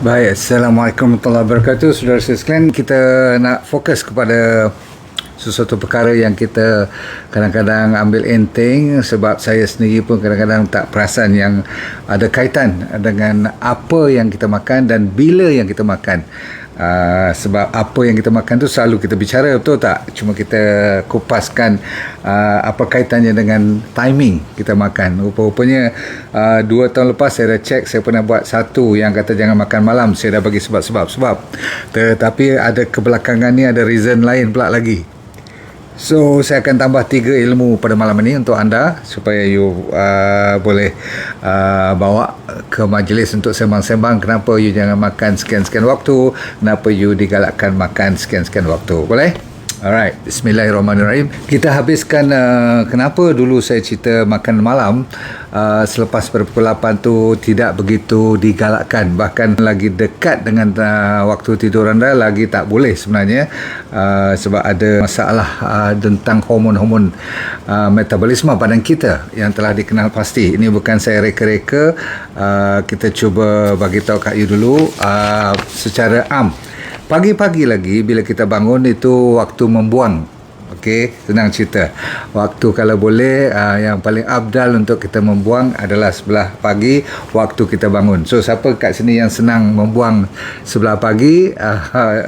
Baik, Assalamualaikum warahmatullahi wabarakatuh. Saudara sekalian, kita nak fokus kepada sesuatu perkara yang kita kadang-kadang ambil enteng, sebab saya sendiri pun kadang-kadang tak perasan yang ada kaitan dengan apa yang kita makan dan bila yang kita makan. Sebab apa yang kita makan tu selalu kita bicara, betul tak? Cuma kita kupaskan apa kaitannya dengan timing kita makan. Rupa-rupanya 2 tahun lepas saya dah cek, saya pernah buat satu yang kata jangan makan malam. Saya dah bagi sebab-sebab, tetapi ada kebelakangan ni ada reason lain pula lagi. So, saya akan tambah 3 ilmu pada malam ini untuk anda supaya you boleh bawa ke majlis untuk sembang-sembang kenapa you jangan makan sekian-sekian waktu, kenapa you digalakkan makan sekian-sekian waktu. Boleh? Alright, bismillahirrahmanirrahim. Kita habiskan kenapa dulu saya cerita makan malam selepas pukul 8 tu tidak begitu digalakkan, bahkan lagi dekat dengan waktu tidur anda lagi tak boleh sebenarnya, sebab ada masalah tentang hormon-hormon metabolisme badan kita yang telah dikenal pasti. Ini bukan saya reka-reka, kita cuba bagi tahu kat you dulu secara am. Pagi-pagi lagi bila kita bangun itu waktu membuang. Okey, senang cerita. Waktu kalau boleh yang paling abdal untuk kita membuang adalah sebelah pagi waktu kita bangun. So siapa kat sini yang senang membuang sebelah pagi,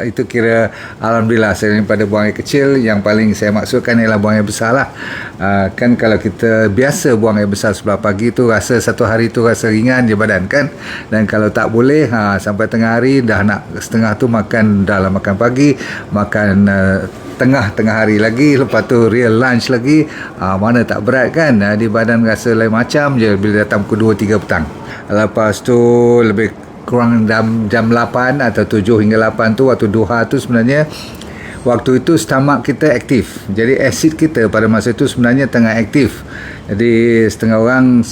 itu kira alhamdulillah. Saya daripada buang air kecil, yang paling saya maksudkan ialah buang air besar lah. Kan kalau kita biasa buang air besar sebelah pagi tu rasa satu hari tu rasa ringan je badan kan. Dan kalau tak boleh sampai tengah hari dah nak setengah tu makan, dah lah makan pagi, makan tengah hari lagi, lepas tu real lunch lagi, mana tak berat kan, di badan rasa lain macam je bila datang pukul 2-3 petang. Lepas tu lebih kurang jam 8 atau 7 hingga 8 tu waktu duha tu sebenarnya waktu itu stomach kita aktif. Jadi asid kita pada masa itu sebenarnya tengah aktif. Jadi setengah orang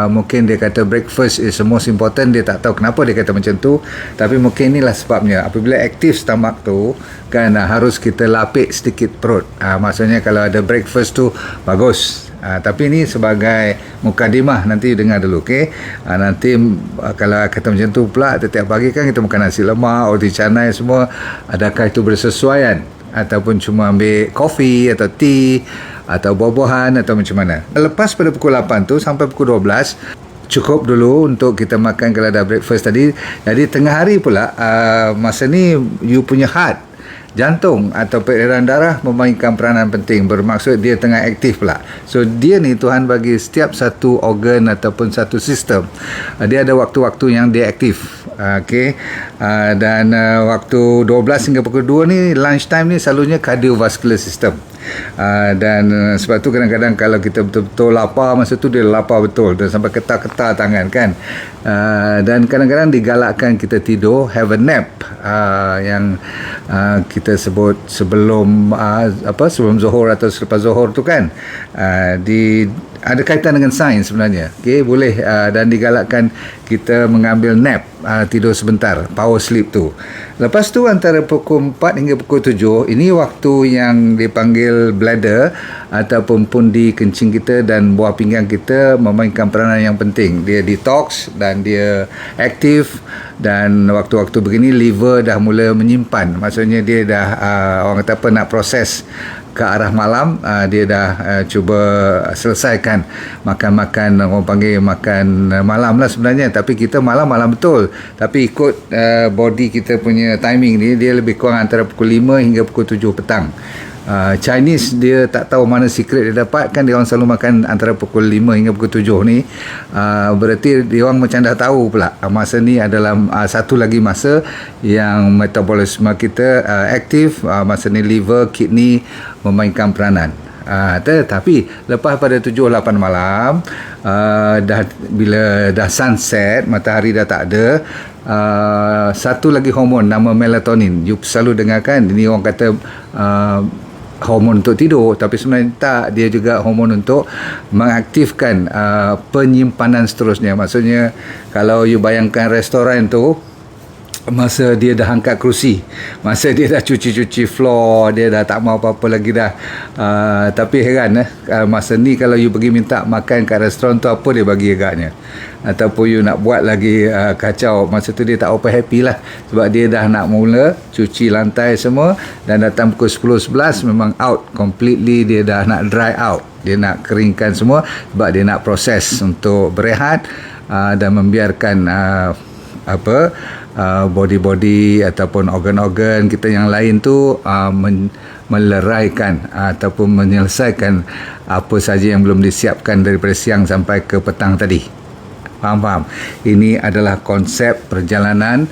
mungkin dia kata breakfast is the most important. Dia tak tahu kenapa dia kata macam tu, tapi mungkin inilah sebabnya. Apabila aktif stomach tu kan, harus kita lapik sedikit perut. Maksudnya kalau ada breakfast tu bagus. Tapi ini sebagai mukadimah, nanti dengar dulu, okey? Nanti kalau kata macam tu pula, setiap pagi kan kita makan nasi lemak, roti canai semua, adakah itu bersesuaian? Ataupun cuma ambil kopi atau tea atau buah-buahan atau macam mana? Lepas pada pukul 8 tu sampai pukul 12 cukup dulu untuk kita makan kalau dah breakfast tadi. Jadi tengah hari pula, masa ni you punya heart, jantung atau peredaran darah memainkan peranan penting, bermaksud dia tengah aktif pula. So dia ni Tuhan bagi setiap satu organ ataupun satu sistem, dia ada waktu-waktu yang dia aktif. Okey, dan waktu 12 hingga pukul 2 ni lunch time ni selalunya cardiovascular system. Dan sebab tu kadang-kadang kalau kita betul-betul lapar, masa tu dia lapar betul dan sampai ketar-ketar tangan kan. Dan kadang-kadang digalakkan kita tidur, have a nap, yang kita sebut sebelum sebelum zuhur atau selepas zuhur tu kan. Ada kaitan dengan sains sebenarnya. Okey, boleh dan digalakkan kita mengambil nap, tidur sebentar, power sleep tu. Lepas tu antara pukul 4 hingga pukul 7, ini waktu yang dipanggil bladder ataupun pundi kencing kita dan buah pinggang kita memainkan peranan yang penting. Dia detox dan dia aktif, dan waktu-waktu begini liver dah mula menyimpan. Maksudnya dia dah orang kata apa, nak proses ke arah malam, dia dah cuba selesaikan makan-makan, orang panggil makan malam lah sebenarnya, tapi kita malam-malam betul, tapi ikut body kita punya timing ni, dia lebih kurang antara pukul 5 hingga pukul 7 petang. Chinese dia tak tahu mana secret dia dapat kan, dia orang selalu makan antara pukul 5 hingga pukul 7 ni. Berarti dia orang macam dah tahu pula masa ni adalah satu lagi masa yang metabolisme kita aktif, masa ni liver, kidney memainkan peranan. Tetapi lepas pada 7-8 malam, bila dah sunset, matahari dah tak ada, satu lagi hormon nama melatonin, you selalu dengarkan. Ini orang kata hormon untuk tidur, tapi sebenarnya tak, dia juga hormon untuk mengaktifkan penyimpanan seterusnya. Maksudnya kalau you bayangkan restoran tu, masa dia dah angkat kerusi, masa dia dah cuci-cuci floor, dia dah tak mau apa-apa lagi dah. Tapi heran masa ni kalau you pergi minta makan kat restoran tu, apa dia bagi agaknya, ataupun you nak buat lagi kacau, masa tu dia tak apa happy lah, sebab dia dah nak mula cuci lantai semua, dan datang pukul 10-11 memang out completely, dia dah nak dry out, dia nak keringkan semua, sebab dia nak proses untuk berehat dan membiarkan body-body ataupun organ-organ kita yang lain tu meleraikan ataupun menyelesaikan apa saja yang belum disiapkan daripada siang sampai ke petang tadi. Faham? Ini adalah konsep perjalanan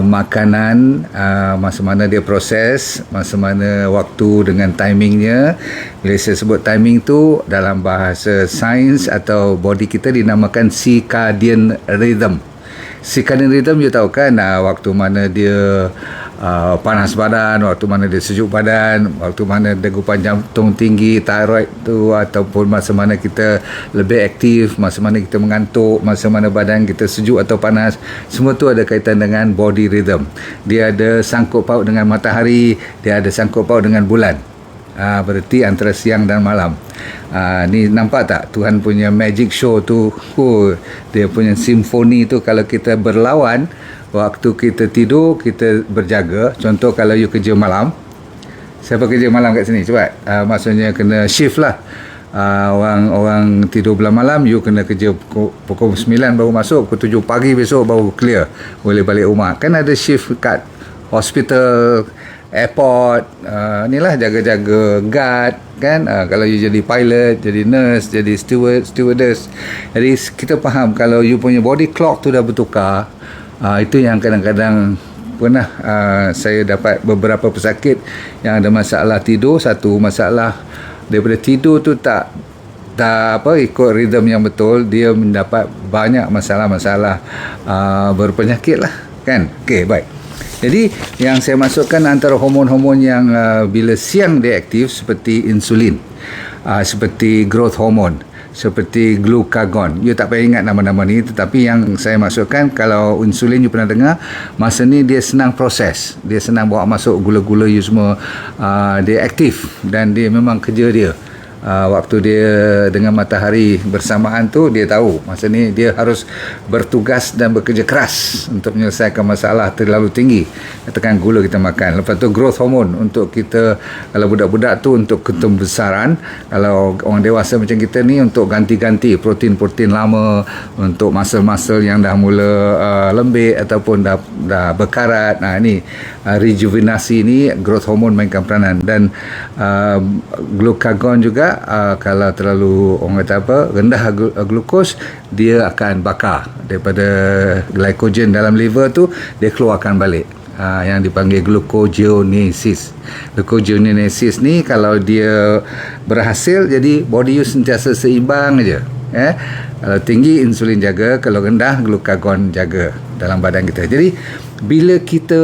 makanan, masa mana dia proses, masa mana waktu dengan timingnya. Bila saya sebut timing tu dalam bahasa sains atau body kita dinamakan circadian rhythm. Circadian rhythm, you tahu kan, waktu mana dia panas badan, waktu mana dia sejuk badan, waktu mana degupan jantung tinggi, thyroid tu, ataupun masa mana kita lebih aktif, masa mana kita mengantuk, masa mana badan kita sejuk atau panas. Semua tu ada kaitan dengan body rhythm. Dia ada sangkut paut dengan matahari, dia ada sangkut paut dengan bulan. Berarti antara siang dan malam. Ni nampak tak Tuhan punya magic show tu, dia punya simfoni tu. Kalau kita berlawan, waktu kita tidur kita berjaga. Contoh kalau you kerja malam, siapa kerja malam kat sini? Cepat. Maksudnya kena shift lah. Orang tidur belah malam, you kena kerja pukul 9 baru masuk, pukul 7 pagi besok baru clear, boleh balik rumah. Kan ada shift kat hospital, airport, inilah jaga-jaga guard kan. Kalau you jadi pilot, jadi nurse, jadi stewardess. Jadi kita faham kalau you punya body clock tu dah bertukar. Itu yang kadang-kadang pernah saya dapat beberapa pesakit yang ada masalah tidur. Satu masalah daripada tidur tu tak ikut rhythm yang betul, dia mendapat banyak masalah-masalah berpenyakit lah kan. Okey, baik. Jadi yang saya masukkan antara hormon-hormon yang bila siang dia aktif, seperti insulin, seperti growth hormone, seperti glucagon. You tak payah ingat nama-nama ni, tetapi yang saya masukkan, kalau insulin you pernah dengar, masa ni dia senang proses, dia senang bawa masuk gula-gula you semua, dia aktif dan dia memang kerja dia. Waktu dia dengan matahari bersamaan tu, dia tahu masa ni dia harus bertugas dan bekerja keras untuk menyelesaikan masalah terlalu tinggi, katakan gula kita makan. Lepas tu growth hormone untuk kita, kalau budak-budak tu untuk ketumbesaran, kalau orang dewasa macam kita ni untuk ganti-ganti protein-protein lama, untuk muscle-muscle yang dah mula lembik ataupun dah berkarat. Ni rejuvenasi ni growth hormone mainkan peranan. Dan glucagon juga, kalau terlalu orang kata rendah glukos, dia akan bakar daripada glycogen dalam liver tu, dia keluarkan balik, yang dipanggil glucogenesis. Glucogenesis ni kalau dia berhasil, jadi body you sentiasa seimbang aja. Kalau tinggi insulin jaga, kalau rendah glucagon jaga dalam badan kita. Jadi bila kita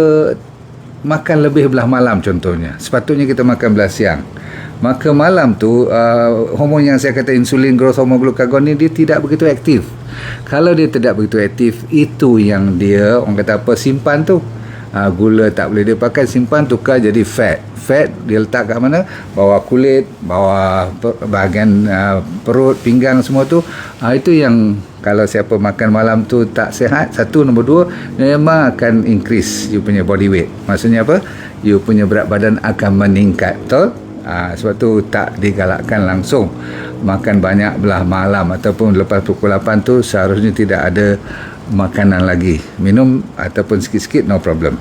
makan lebih belah malam contohnya, sepatutnya kita makan belah siang, maka malam tu hormon yang saya kata insulin, growth hormone, glucagon ni, dia tidak begitu aktif. Kalau dia tidak begitu aktif, itu yang dia orang kata simpan tu. Gula tak boleh dia pakai, simpan, tukar jadi fat. Fat dia letak kat mana? Bawah kulit, bawah bahagian perut, pinggang semua tu. Itu yang kalau siapa makan malam tu tak sihat. Satu, nombor dua, memang akan increase you punya body weight. Maksudnya apa? You punya berat badan akan meningkat. Betul? Sebab tu tak digalakkan langsung makan banyak belah malam, ataupun lepas pukul 8 tu seharusnya tidak ada makanan lagi. Minum ataupun sikit-sikit, no problem.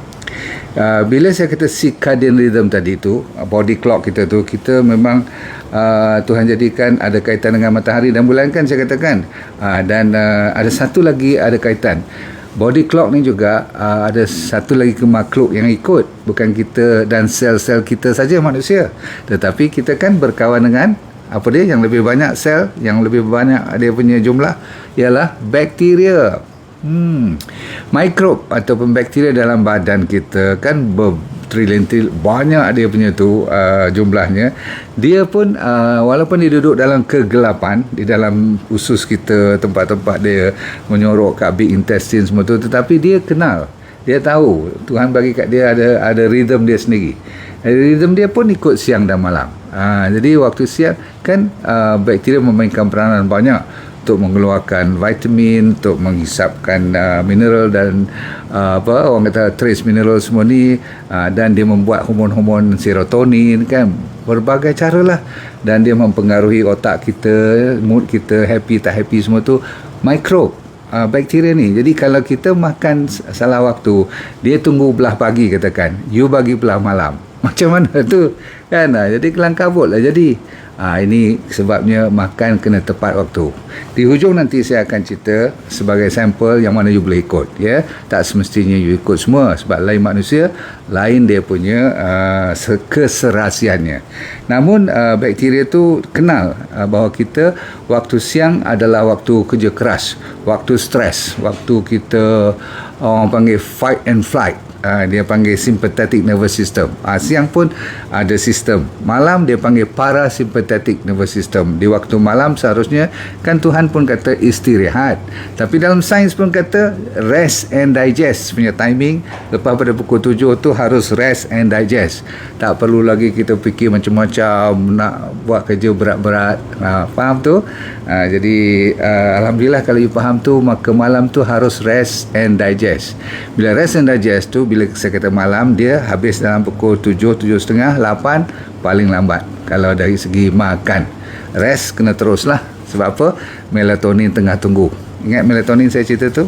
Bila saya kata circadian rhythm tadi tu, body clock kita tu, kita memang Tuhan jadikan ada kaitan dengan matahari dan bulan kan, saya katakan. Dan ada satu lagi ada kaitan. Body clock ni juga ada satu lagi makhluk yang ikut, bukan kita dan sel-sel kita saja manusia, tetapi kita kan berkawan dengan apa dia yang lebih banyak sel, yang lebih banyak dia punya jumlah, ialah bakteria. Mikrob ataupun bakteria dalam badan kita kan bertrilion-trilion, banyak dia punya tu jumlahnya. Dia pun walaupun dia duduk dalam kegelapan, di dalam usus kita, tempat-tempat dia menyorok kat big intestine semua tu, tetapi dia kenal Dia tahu Tuhan bagi kat dia ada rhythm dia sendiri. Rhythm dia pun ikut siang dan malam. Jadi waktu siang kan bakteria memainkan peranan banyak untuk mengeluarkan vitamin, untuk menghisapkan mineral dan orang kata trace mineral semua ni, dan dia membuat hormon-hormon serotonin kan, berbagai cara lah, dan dia mempengaruhi otak kita, mood kita, happy tak happy semua tu microbe bakteria ni. Jadi kalau kita makan salah waktu, dia tunggu belah pagi katakan, you bagi belah malam, macam mana tu kan. Jadi kelang kabut lah. Jadi ini sebabnya makan kena tepat waktu. Di hujung nanti saya akan cerita sebagai sampel yang mana you boleh ikut, ya. Tak semestinya you ikut semua, sebab lain manusia, lain dia punya keserasiannya. Namun bakteria tu kenal bahawa kita waktu siang adalah waktu kerja keras, waktu stres, waktu kita orang panggil fight and flight. Dia panggil sympathetic nervous system. Siang pun ada sistem. Malam dia panggil parasympathetic nervous system. Di waktu malam seharusnya kan Tuhan pun kata istirahat. Tapi dalam sains pun kata rest and digest punya timing. Lepas pada pukul 7 tu harus rest and digest. Tak perlu lagi kita fikir macam-macam nak buat kerja berat-berat. Faham tu? Jadi alhamdulillah kalau you faham tu, maka malam tu harus rest and digest. Bila rest and digest tu, bila saya kata malam, dia habis dalam pukul 7, 7.30, 8 paling lambat kalau dari segi makan. Rest kena teruslah. Sebab apa? Melatonin tengah tunggu. Ingat melatonin saya cerita tu?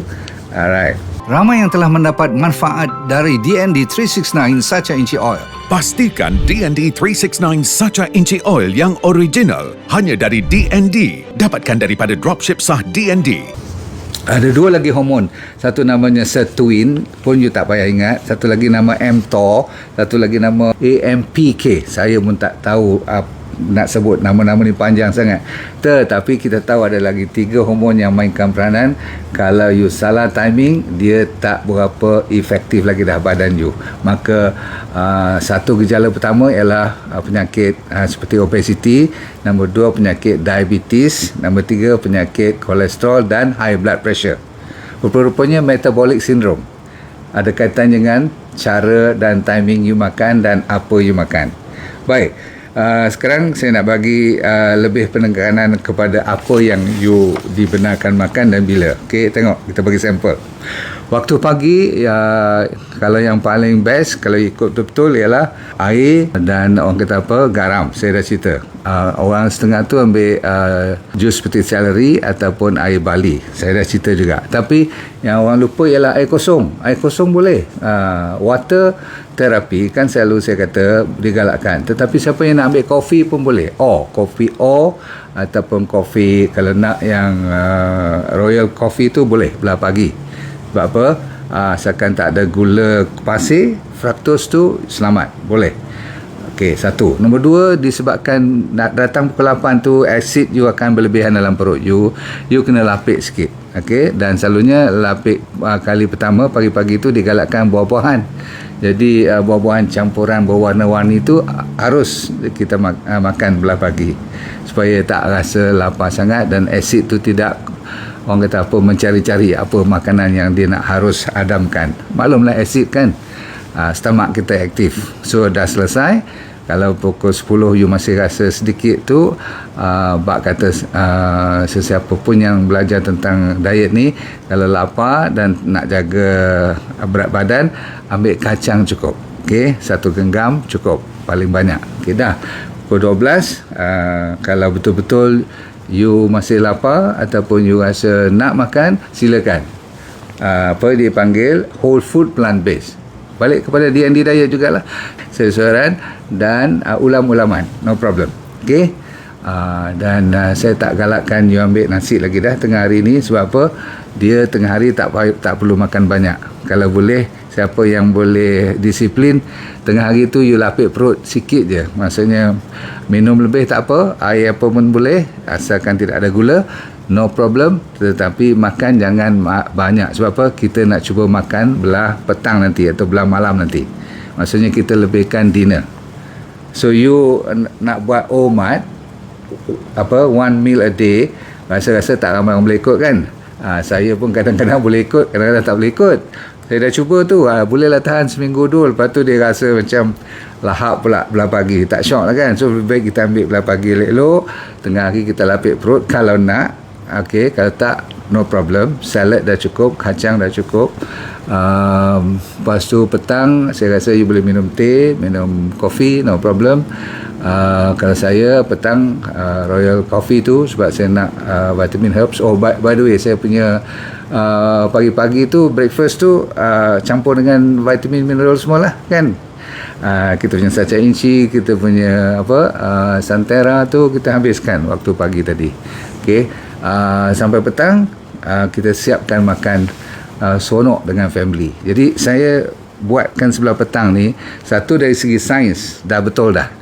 Alright. Ramai yang telah mendapat manfaat dari DND 369 Sacha Inchi Oil. Pastikan DND 369 Sacha Inchi Oil yang original hanya dari DND. Dapatkan daripada dropship sah DND. Ada dua lagi hormon. Satu namanya sirtuin, pun you tak payah ingat. Satu lagi nama mTOR, satu lagi nama AMPK. Saya pun tak tahu nak sebut nama-nama ni panjang sangat. Tetapi kita tahu ada lagi 3 hormon yang mainkan peranan. Kalau you salah timing, dia tak berapa efektif lagi dah badan you. Maka satu gejala pertama ialah penyakit seperti obesity, nombor 2 penyakit diabetes, nombor 3 penyakit kolesterol dan high blood pressure. Rupa-rupanya metabolic syndrome ada kaitan dengan cara dan timing you makan dan apa you makan. Baik. Sekarang saya nak bagi lebih penekanan kepada apa yang you dibenarkan makan dan bila. Okey, tengok, kita bagi sampel. Waktu pagi, kalau yang paling best, kalau ikut betul-betul, ialah air dan orang kata apa, garam. Saya dah cerita. Orang setengah tu ambil jus seperti celery ataupun air barley. Saya dah cerita juga. Tapi yang orang lupa ialah air kosong. Air kosong boleh. Water terapi kan selalu saya kata digalakkan. Tetapi siapa yang nak ambil kopi pun boleh. Kopi ataupun kopi, kalau nak yang royal coffee tu boleh belah pagi. Sebab apa? Asalkan tak ada gula pasir, fructose tu selamat, boleh. Okey, satu. Nombor 2, disebabkan nak datang pukul 8 tu, asid you akan berlebihan dalam perut you kena lapik sikit. Okey, dan selalunya lapik kali pertama pagi-pagi tu digalakkan buah-buahan. Jadi buah-buahan campuran berwarna-warni tu harus kita makan belah pagi supaya tak rasa lapar sangat dan asid tu tidak, orang kata apa, mencari-cari apa makanan yang dia nak harus hadamkan. Maklumlah asid kan, stomach kita aktif. So dah selesai, kalau pukul 10 you masih rasa sedikit tu, bak kata sesiapa pun yang belajar tentang diet ni, kalau lapar dan nak jaga berat badan, ambil kacang cukup. Okey, 1 genggam cukup, paling banyak. Okey dah. Pukul 12, kalau betul-betul you masih lapar ataupun you rasa nak makan, silakan. Apa dia panggil whole food plant based. Balik kepada DND diet jugalah, sayur-sayuran dan ulam-ulaman, no problem. Okey. Dan saya tak galakkan you ambil nasi lagi dah tengah hari ni. Sebab apa? Dia tengah hari tak perlu makan banyak. Kalau boleh, siapa yang boleh disiplin, tengah hari tu you lapik perut sikit je. Maksudnya minum lebih tak apa, air apa pun boleh, asalkan tidak ada gula, no problem. Tetapi makan jangan banyak. Sebab apa? Kita nak cuba makan belah petang nanti atau belah malam nanti. Maksudnya kita lebihkan dinner. So you nak buat omat one meal a day, rasa-rasa tak ramai orang boleh ikut kan. Saya pun kadang-kadang boleh ikut, kadang-kadang tak boleh ikut. Saya dah cuba tu, bolehlah tahan seminggu dulu. Lepas tu dia rasa macam lahap pula belah pagi. Tak syok lah kan. So lebih baik kita ambil belah pagi elok-elok, tengah hari kita lapik perut kalau nak. Okey, kalau tak, no problem. Salad dah cukup, kacang dah cukup. Lepas tu petang saya rasa you boleh minum teh, minum kopi, no problem. Kalau saya petang Royal Coffee tu sebab saya nak vitamin herbs. Oh, by the way, saya punya pagi-pagi tu breakfast tu campur dengan vitamin mineral semua lah kan. Kita punya sacha inci, kita punya Santera tu kita habiskan waktu pagi tadi. Okey, sampai petang kita siapkan makan seronok dengan family. Jadi saya buatkan sebelah petang ni, satu dari segi sains dah betul dah.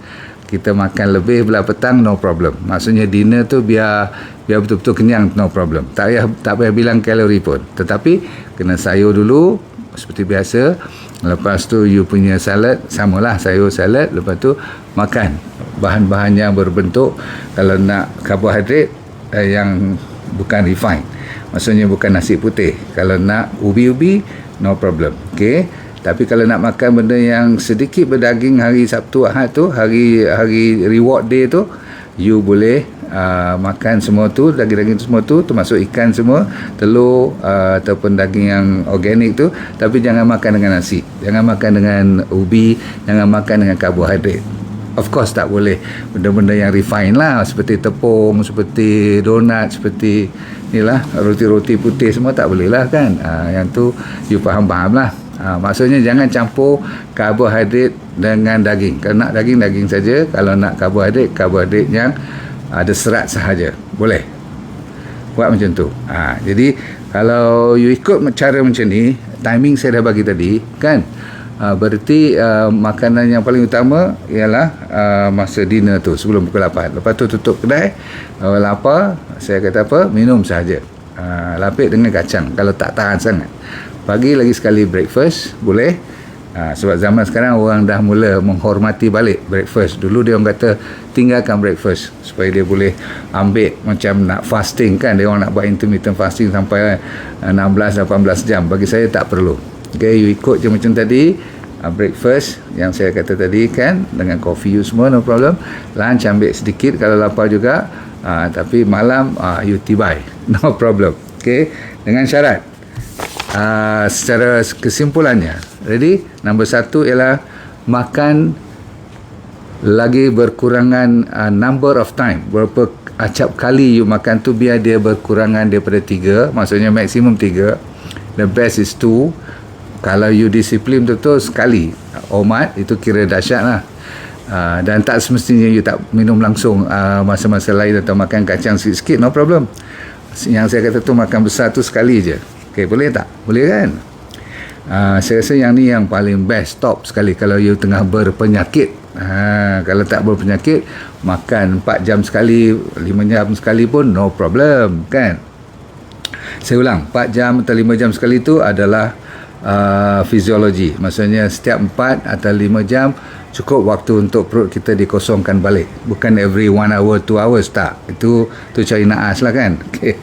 Kita makan lebih belah petang, no problem. Maksudnya dinner tu biar betul-betul kenyang, no problem. Tak payah bilang kalori pun. Tetapi kena sayur dulu seperti biasa. Lepas tu you punya salad, samalah sayur salad. Lepas tu makan bahan-bahan yang berbentuk. Kalau nak karbohidrat yang bukan refined, maksudnya bukan nasi putih. Kalau nak ubi-ubi, no problem. Okey. Tapi kalau nak makan benda yang sedikit berdaging hari Sabtu Ahad tu, hari reward day tu, you boleh makan semua tu, daging-daging tu semua tu, termasuk ikan semua, telur ataupun daging yang organik tu. Tapi jangan makan dengan nasi, jangan makan dengan ubi, jangan makan dengan karbohidrat. Of course tak boleh benda-benda yang refine lah, seperti tepung, seperti donat, seperti inilah roti-roti putih semua tak boleh lah kan. Yang tu you faham-faham lah. Maksudnya jangan campur karbohidrat dengan daging. Kalau nak daging saja, kalau nak karbohidrat yang ada serat sahaja. Boleh buat macam tu. Jadi kalau you ikut cara macam ni, timing saya dah bagi tadi kan, berarti makanan yang paling utama ialah masa dinner tu, sebelum pukul 8. Lepas tu tutup kedai, lapar, saya kata apa, minum sahaja. Lapik dengan kacang kalau tak tahan sangat. Pagi lagi sekali breakfast boleh. Sebab zaman sekarang orang dah mula menghormati balik breakfast. Dulu dia orang kata tinggalkan breakfast supaya dia boleh ambil macam nak fasting kan. Dia orang nak buat intermittent fasting sampai 16-18 jam. Bagi saya tak perlu. Okay, you ikut je macam tadi. Breakfast yang saya kata tadi kan, dengan coffee you semua, no problem. Lunch ambil sedikit kalau lapar juga. Tapi malam you tibai, no problem. Okay, dengan syarat secara kesimpulannya, ready? Nombor 1 ialah makan lagi berkurangan number of time. Berapa acap kali you makan tu biar dia berkurangan daripada 3. Maksudnya maksimum 3. The best is 2. Kalau you disiplin betul sekali omat, itu kira dahsyat lah. Dan tak semestinya you tak minum langsung masa-masa lain atau makan kacang sikit-sikit, no problem. Yang saya kata tu makan besar tu sekali je. Okay, boleh tak? Boleh kan? Saya rasa yang ni yang paling best, top sekali kalau you tengah berpenyakit. Kalau tak berpenyakit, makan 4 jam sekali, 5 jam sekali pun no problem kan? Saya ulang, 4 jam atau 5 jam sekali tu adalah fiziologi. Maksudnya setiap 4 atau 5 jam cukup waktu untuk perut kita dikosongkan balik. Bukan every 1 hour, 2 hours, tak. Itu cari naas lah kan. Okay.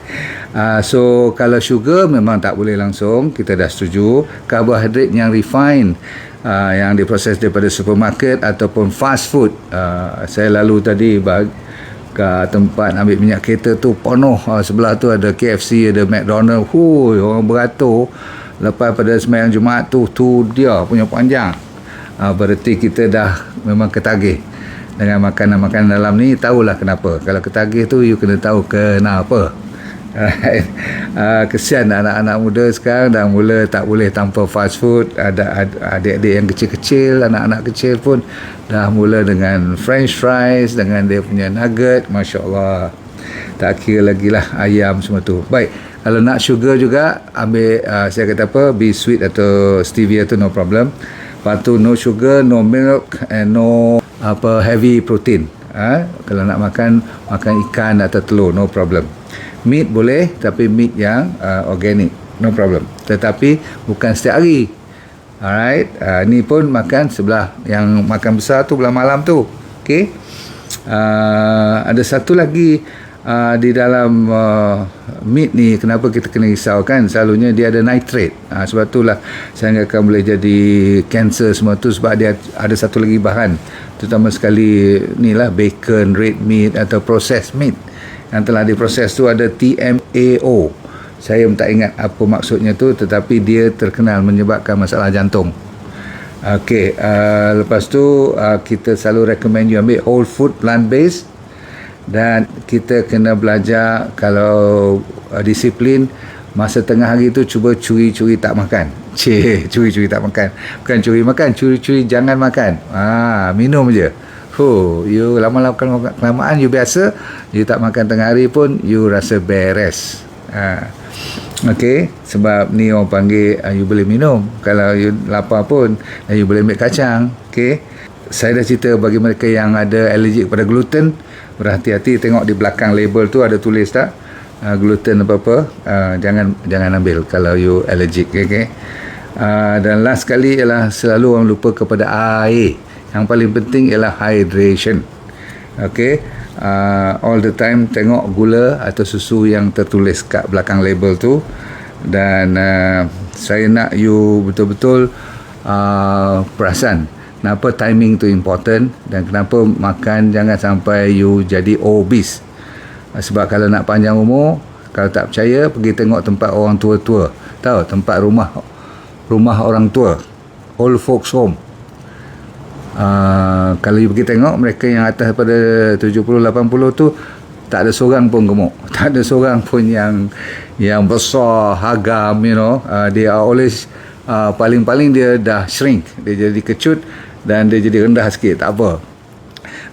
So kalau sugar memang tak boleh langsung, kita dah setuju. Karbohidrat yang refined, yang diproses daripada supermarket ataupun fast food, saya lalu tadi ke tempat ambil minyak kereta tu penuh. Sebelah tu ada KFC, ada McDonald. Orang beratur. Lepas pada sembahyang Jumaat tu dia punya panjang. Berarti kita dah memang ketagih dengan makanan-makanan dalam ni. Tahulah kenapa. Kalau ketagih tu you kena tahu kenapa. Kesian anak-anak muda sekarang dah mula tak boleh tanpa fast food. Ada adik-adik yang kecil-kecil, anak-anak kecil pun dah mula dengan french fries, dengan dia punya nugget. Masya Allah, tak kira lagi lah ayam semua tu. Baik, kalau nak sugar juga ambil, saya kata apa, be sweet atau stevia tu no problem. Lepas tu no sugar, no milk and no heavy protein. Kalau nak makan ikan atau telur, no problem. Meat boleh, tapi meat yang organic, no problem. Tetapi bukan setiap hari. Alright, ni pun makan sebelah yang makan besar tu belah malam tu. Okay. Ada satu lagi di dalam meat ni, kenapa kita kena risau kan, selalunya dia ada nitrate. Sebab itulah saya akan boleh jadi kanser semua tu, sebab dia ada satu lagi bahan, terutama sekali ni lah bacon, red meat atau processed meat yang telah diproses tu, ada TMAO. Saya pun tak ingat apa maksudnya tu, tetapi dia terkenal menyebabkan masalah jantung. Okey, lepas tu kita selalu recommend you ambil whole food, plant based. Dan kita kena belajar kalau disiplin masa tengah hari tu, cuba curi-curi tak makan. Curi-curi tak makan. Bukan curi makan, curi-curi jangan makan. Minum je. You lama-lama kelamaan you biasa, you tak makan tengah hari pun you rasa beres. Okey, sebab ni orang panggil you boleh minum. Kalau you lapar pun you boleh ambil kacang. Okey. Saya dah cerita bagi mereka yang ada alergik kepada gluten, berhati-hati, tengok di belakang label tu ada tulis tak gluten apa-apa, jangan ambil kalau you allergic. Okay? Dan last sekali ialah selalu orang lupa kepada air. Yang paling penting ialah hydration. Okay? All the time tengok gula atau susu yang tertulis kat belakang label tu. Dan saya nak you betul-betul perasan kenapa timing tu important, dan kenapa makan jangan sampai you jadi obese. Sebab kalau nak panjang umur, kalau tak percaya, pergi tengok tempat orang tua-tua. Tahu, tempat rumah orang tua, old folks home. Kalau you pergi tengok, mereka yang atas pada 70-80 tu, tak ada seorang pun gemuk. Tak ada seorang pun yang besar, hagam, they are always paling-paling dia dah shrink, dia jadi kecut dan dia jadi rendah sikit, tak apa.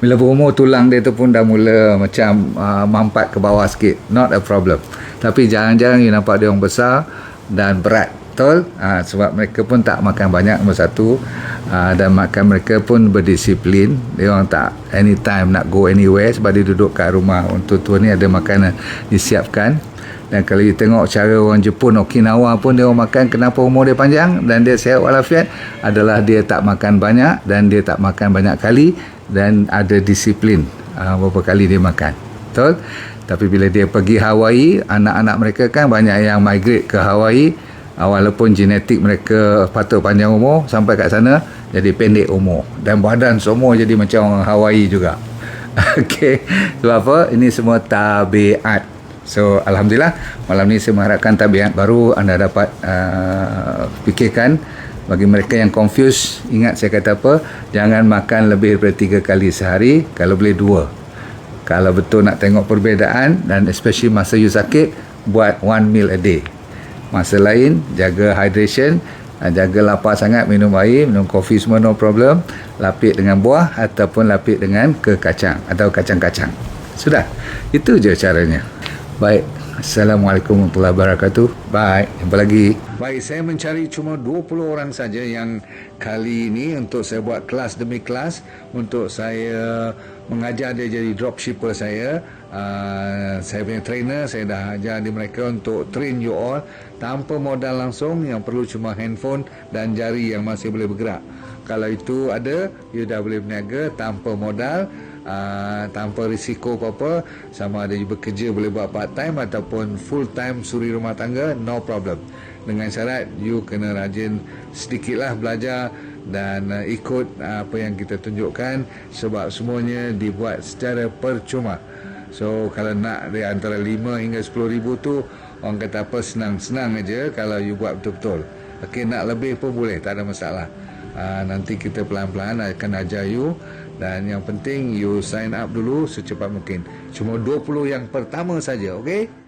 Bila berumur, tulang dia tu pun dah mula macam mampat ke bawah sikit, not a problem. Tapi jarang-jarang you nampak dia orang besar dan berat, betul? Sebab mereka pun tak makan banyak, nombor satu, dan makan mereka pun berdisiplin. Dia orang tak anytime nak go anywhere, sebab dia duduk kat rumah. Untuk tua ni ada makanan disiapkan. Dan kalau you tengok cara orang Jepun, Okinawa pun dia orang makan, kenapa umur dia panjang dan dia sihat walafiat, adalah dia tak makan banyak dan dia tak makan banyak kali, dan ada disiplin berapa kali dia makan. Betul? Tapi bila dia pergi Hawaii, anak-anak mereka kan banyak yang migrate ke Hawaii, walaupun genetik mereka patut panjang umur, sampai kat sana jadi pendek umur, dan badan semua jadi macam orang Hawaii juga. Okey, sebab apa? Ini semua tabiat. So, Alhamdulillah, malam ni saya mengharapkan tabiat baru anda dapat fikirkan. Bagi mereka yang confused, ingat saya kata apa, jangan makan lebih daripada 3 kali sehari, kalau boleh 2. Kalau betul nak tengok perbezaan, dan especially masa you sakit, buat 1 meal a day. Masa lain, jaga hydration, jaga lapar sangat, minum air, minum kopi semua no problem, lapik dengan buah ataupun lapik dengan kacang atau kacang-kacang. Sudah, itu je caranya. Baik, Assalamualaikum warahmatullahi wabarakatuh. Bye, jumpa lagi. Baik, saya mencari cuma 20 orang saja yang kali ini untuk saya buat kelas demi kelas, untuk saya mengajar dia jadi dropshipper saya. Saya punya trainer, saya dah ajar di mereka untuk train you all tanpa modal langsung, yang perlu cuma handphone dan jari yang masih boleh bergerak. Kalau itu ada, you dah boleh berniaga tanpa modal, tanpa risiko apa-apa. Sama ada you bekerja boleh buat part time ataupun full time suri rumah tangga, no problem. Dengan syarat you kena rajin sedikitlah belajar dan ikut apa yang kita tunjukkan, sebab semuanya dibuat secara percuma. So kalau nak dari antara 5 hingga 10 ribu tu, orang kata apa, senang-senang aja kalau you buat betul-betul. Okey, nak lebih pun boleh, tak ada masalah. Nanti kita pelan-pelan akan ajar you, dan yang penting you sign up dulu secepat mungkin. Cuma 20 yang pertama saja, okey?